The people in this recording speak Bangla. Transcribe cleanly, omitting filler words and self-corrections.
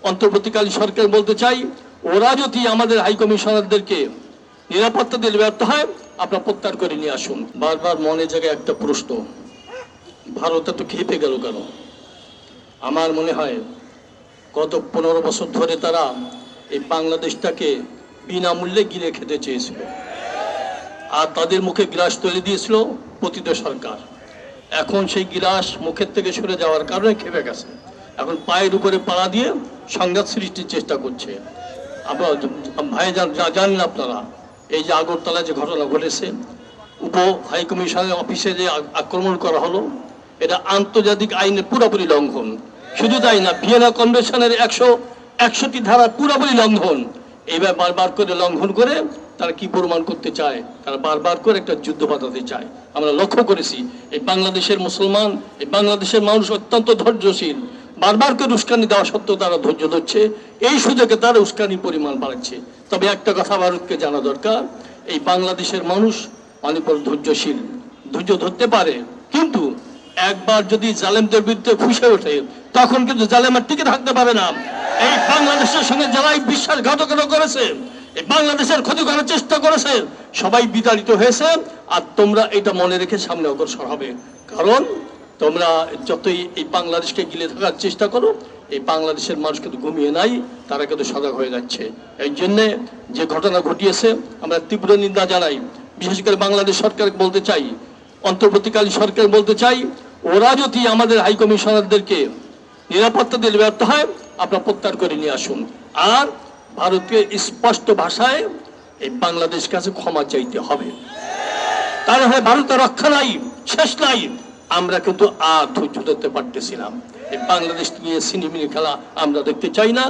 অন্তর্বর্তীকালীন সরকার বলতে চাই, ওরা যদি আমাদের হাই কমিশনারদেরকে নিরাপত্তা দিতে ব্যর্থ হয়, আপনারা প্রত্যাহার করে নিয়ে আসুন। বারবার মনে জায়গায় একটা প্রশ্ন, ভারত তো খেপে গেল কেন? আমার মনে হয় গত 15 বছর ধরে তারা এই বাংলাদেশটাকে বিনামূল্যে গিলে খেতে চেয়েছিল, আর তাদের মুখে গ্রাস তুলে দিয়েছিল পতিত সরকার। এখন সেই গিলাস মুখের থেকে সরে যাওয়ার কারণে খেপে গেছে, এখন পায়ের উপরে পাড়া দিয়ে সংঘাত সৃষ্টির চেষ্টা করছে। আপনারা ভাই জানেন আপনারা, এই যে আগরতলায় যে ঘটনা ঘটেছে, উপ হাই কমিশনের অফিসে যে আক্রমণ করা হলো, এটা আন্তর্জাতিক আইনের পুরোপুরি লঙ্ঘন। শুধু তাই না, ভিয়েনা কনভেনশনের 161টি ধারা পুরোপুরি লঙ্ঘন। এইভাবে বারবার করে লঙ্ঘন করে তারা কি প্রমাণ করতে চায়? তারা বারবার করে একটা যুদ্ধ বাঁধাতে চায়। আমরা লক্ষ্য করেছি এই বাংলাদেশের মুসলমান, এই বাংলাদেশের মানুষ অত্যন্ত ধৈর্যশীল। বারবার করে উস্কানি দেওয়া সত্ত্বেও তারা ধৈর্য ধরছে, এই সুযোগে তারা উস্কানির পরিমাণ বাড়াচ্ছে। তবে একটা কথা ভারতকে জানা দরকার, এই বাংলাদেশের মানুষ অনেক বড় ধৈর্যশীল, ধৈর্য ধরতে পারে, কিন্তু একবার যদি জালেমদের বিরুদ্ধে ফুঁসে ওঠে তখন কিন্তু জালেম আর টিকে থাকতে পারে না। এই বাংলাদেশের সঙ্গে যারাই বিশ্বাসঘাতকতা করেছে, এই বাংলাদেশের ক্ষতি করার চেষ্টা করেছে, সবাই বিতাড়িত হয়েছে। আর তোমরা এটা মনে রেখে সামনে অগ্রসর হবে, কারণ তোমরা যতই এই বাংলাদেশকে গিলে থাকার চেষ্টা করো, এই বাংলাদেশের মানুষ কিন্তু ঘুমিয়ে নাই, তারা কিন্তু সজাগ হয়ে যাচ্ছে। এই জন্যে যে ঘটনা ঘটিয়েছে আমরা তীব্র নিন্দা জানাই। বিশেষ করে বাংলাদেশ সরকার বলতে চাই, অন্তর্বর্তীকালীন সরকার বলতে চাই, ওরা যদি আমাদের হাই কমিশনারদেরকে নিরাপত্তা দিতে ব্যর্থ হয়, আপনারা প্রত্যাহার করে নিয়ে আসুন। আর ভারতকে স্পষ্ট ভাষায় এই বাংলাদেশ কাছে ক্ষমা চাইতে হবে। তার হয় ভারতের রক্ষা নাই, শেষ নাই। আমরা কিন্তু আর ধৈর্য ধরতে পারতেছিলাম। এই বাংলাদেশ নিয়ে সিনেমিনি খেলা আমরা দেখতে চাই না।